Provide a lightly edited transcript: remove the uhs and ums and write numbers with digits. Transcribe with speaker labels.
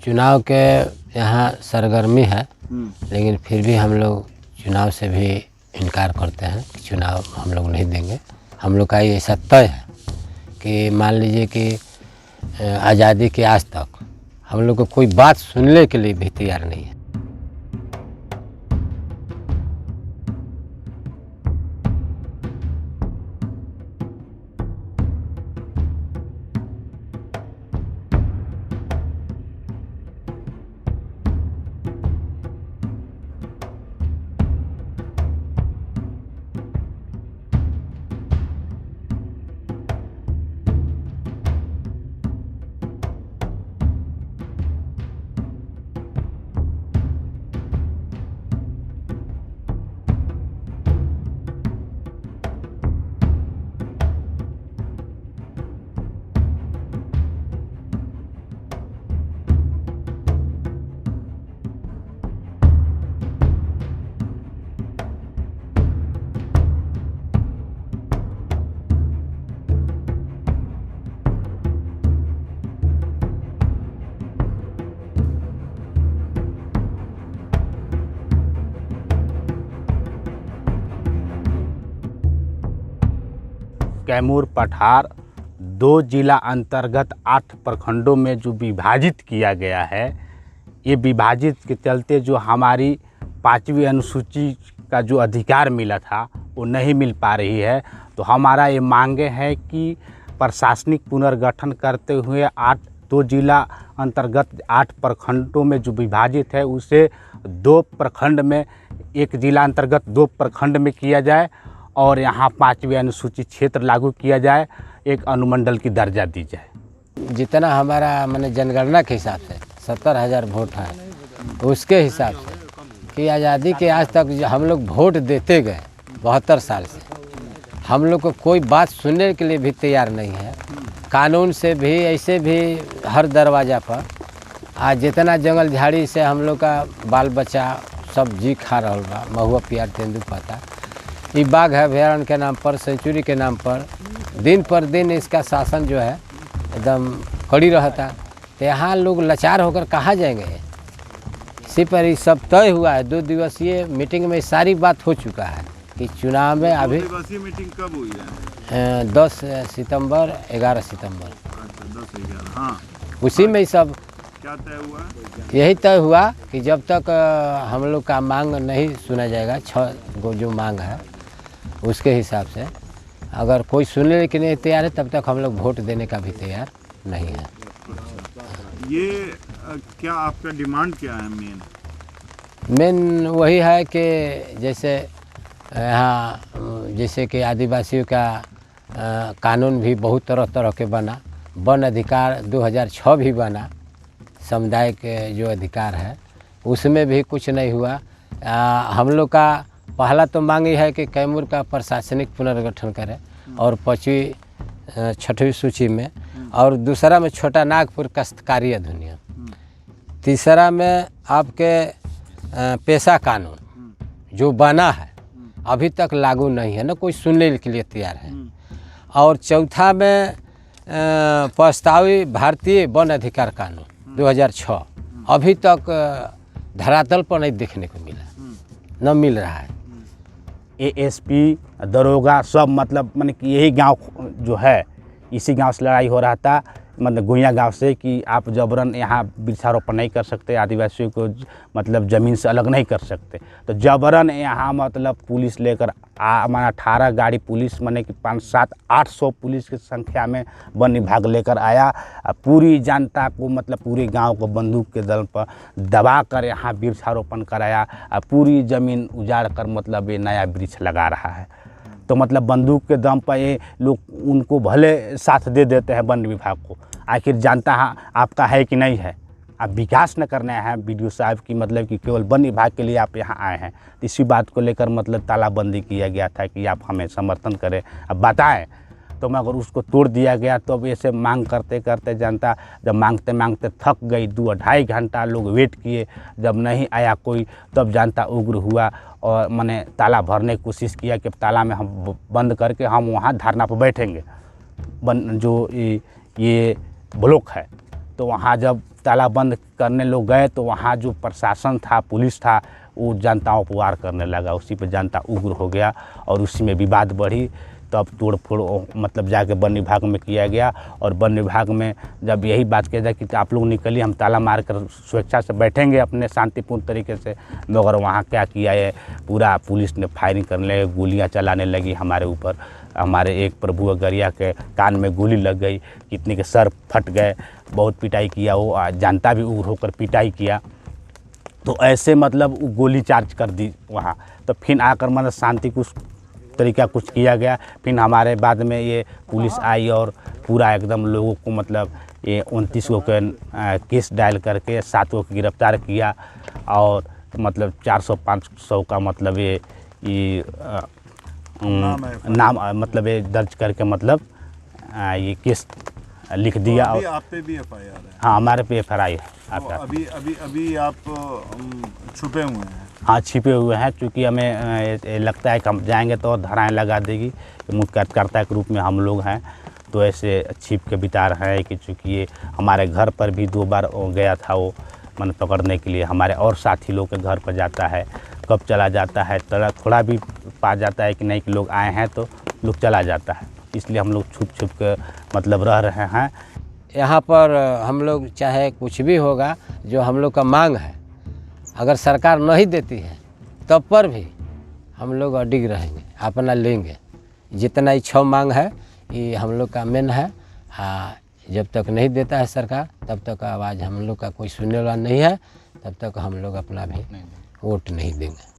Speaker 1: चुनाव के यहाँ सरगर्मी है, लेकिन फिर भी हम लोग चुनाव से भी इनकार करते हैं कि चुनाव हम लोग नहीं देंगे। हम लोग का ये ऐसा तय है कि मान लीजिए कि आज़ादी के आज तक हम लोग को कोई बात सुनने के लिए भी तैयार नहीं है।
Speaker 2: कैमूर पठार 2 जिला अंतर्गत 8 प्रखंडों में जो विभाजित किया गया है, ये विभाजित के चलते जो हमारी 5वीं अनुसूची का जो अधिकार मिला था वो नहीं मिल पा रही है। तो हमारा ये मांगे है कि प्रशासनिक पुनर्गठन करते हुए 2 जिला अंतर्गत 8 प्रखंडों में जो विभाजित है उसे 2 प्रखंड में, 1 जिला अंतर्गत 2 प्रखंड में किया जाए और यहाँ 5वीं अनुसूचित क्षेत्र लागू किया जाए, एक अनुमंडल की दर्जा दी जाए।
Speaker 1: जितना हमारा माने जनगणना के हिसाब से 70,000 वोट है, उसके हिसाब से कि आज़ादी के आज तक हम लोग वोट देते गए 72 साल से, हम लोग को कोई बात सुनने के लिए भी तैयार नहीं है। कानून से भी ऐसे भी हर दरवाज़ा पर आज जितना जंगल झाड़ी से हम लोग का बाल बच्चा सब जी खा रहा बा, महुआ पियार तेंदुपत्ता, ये बाघ अभयारण्य के नाम पर, सेंचुरी के नाम पर दिन पर दिन इसका शासन जो है एकदम कड़ी रहता। तो यहाँ लोग लाचार होकर कहाँ जाएंगे। इसी पर ये सब तय हुआ है। 2 दिवसीय मीटिंग में सारी बात हो चुका है कि चुनाव में अभी
Speaker 3: 2 दिवसीय मीटिंग कब हुई है?
Speaker 1: 10 सितंबर 11 सितंबर।
Speaker 3: अच्छा, 10-11। हाँ,
Speaker 1: उसी में ही सब
Speaker 3: क्या तय हुआ?
Speaker 1: यही तय हुआ कि जब तक हम लोग का मांग नहीं सुना जाएगा, 6 गो जो मांग है उसके हिसाब से अगर कोई सुनने के लिए तैयार है तब तक हम लोग वोट देने का भी तैयार नहीं है।
Speaker 3: ये क्या आपका डिमांड क्या है
Speaker 1: मेन वही है कि जैसे यहाँ जैसे कि आदिवासियों का कानून भी बहुत तरह तरह के बना, वन अधिकार 2006 भी बना, समुदाय के जो अधिकार है उसमें भी कुछ नहीं हुआ। हम लोग का पहला तो मांग ये है कि कैमूर का प्रशासनिक पुनर्गठन करें और 5वीं 6वीं सूची में, और दूसरा में छोटा नागपुर काश्तकारी अधिनियम, तीसरा में आपके पेशा कानून जो बना है अभी तक लागू नहीं है, ना कोई सुनने के लिए तैयार है, और चौथा में प्रस्तावित भारतीय वन अधिकार कानून 2006 अभी तक धरातल पर नहीं देखने को मिला, न मिल रहा है।
Speaker 2: एएसपी दरोगा सब मतलब मैंने कि यही गांव जो है, इसी गांव से लड़ाई हो रहा था, मतलब गुइया गांव से, कि आप जबरन यहाँ वृक्षारोपण नहीं कर सकते, आदिवासियों को मतलब ज़मीन से अलग नहीं कर सकते। तो जबरन यहाँ मतलब पुलिस लेकर माना 18 गाड़ी पुलिस, माने कि 500-700-800 पुलिस की संख्या में वन विभाग लेकर आया। पूरी जनता को मतलब पूरे गांव को बंदूक के दल पर दबा कर यहाँ वृक्षारोपण कराया, पूरी ज़मीन उजाड़ कर मतलब ये नया वृक्ष लगा रहा है। तो मतलब बंदूक के दम पर ये लोग उनको भले साथ दे देते हैं वन विभाग को, आखिर जानता है आपका है कि नहीं है। आप विकास न करने हैं बीडीओ साहब की, मतलब कि केवल वन विभाग के लिए आप यहाँ आए हैं। तो इसी बात को लेकर मतलब तालाबंदी किया गया था कि आप हमें समर्थन करें, अब बताएं। तो मगर उसको तोड़ दिया गया। तो अब ऐसे मांग करते करते जनता जब मांगते मांगते थक गई, 2-2.5 घंटा लोग वेट किए, जब नहीं आया कोई तब जनता उग्र हुआ और मैंने ताला भरने की कोशिश किया कि ताला में हम बंद करके हम वहाँ धरना पर बैठेंगे, जो ये ब्लॉक है। तो वहाँ जब तालाबंद करने लोग गए तो वहाँ जो प्रशासन था, पुलिस था, वो जनताओं पर वार करने लगा। उसी पे जनता उग्र हो गया और उसी में विवाद बढ़ी। तब तोड़ फोड़ मतलब जाके वन विभाग में किया गया और वन विभाग में जब यही बात किया जाए कि आप लोग निकलिए, हम ताला मार कर स्वेच्छा से बैठेंगे अपने शांतिपूर्ण तरीके से, मगर वहाँ क्या किया है, पूरा पुलिस ने फायरिंग करने लगे, गोलियाँ चलाने लगी हमारे ऊपर। हमारे एक प्रभु अगरिया के कान में गोली लग गई, कितने के सर फट गए, बहुत पिटाई किया। वो जनता भी उग्र होकर पिटाई किया। तो ऐसे मतलब वो गोली चार्ज कर दी वहाँ। तो फिर आकर मतलब शांति कुछ तरीका कुछ किया गया। फिर हमारे बाद में ये पुलिस आई और पूरा एकदम लोगों को मतलब ये 29 को केस डायल करके 7 को गिरफ्तार किया और मतलब 400-500 का मतलब ये नाम मतलब ये दर्ज करके मतलब ये केस लिख दिया।
Speaker 3: अभी आप पे भी FIR है?
Speaker 2: हाँ, हमारे पे FIR है।
Speaker 3: अभी आप छुपे हुए हैं?
Speaker 2: हाँ, छिपे हुए हैं, क्योंकि हमें लगता है कि हम जाएंगे तो और धाराएँ लगा देगी। मुकदमेकर्ता के रूप में हम लोग हैं, तो ऐसे छिप के बिता रहे हैं कि चूँकि ये हमारे घर पर भी 2 बार गया था वो मन पकड़ने के लिए। हमारे और साथी लोग के घर पर जाता है, कब चला जाता है, थोड़ा भी पा जाता है कि नहीं कि लोग आए हैं तो लोग चला जाता है। इसलिए हम लोग छुप के मतलब रह रहे हैं।
Speaker 1: यहाँ पर हम लोग चाहे कुछ भी होगा, जो हम लोग का मांग है, अगर सरकार नहीं देती है तब पर भी हम लोग अडिग रहेंगे, अपना लेंगे। जितना इच्छा मांग है ये हम लोग का मेन है। जब तक नहीं देता है सरकार, तब तक आवाज़ हम लोग का कोई सुनने वाला नहीं है, तब तक हम लोग अपना भी वोट नहीं देंगे।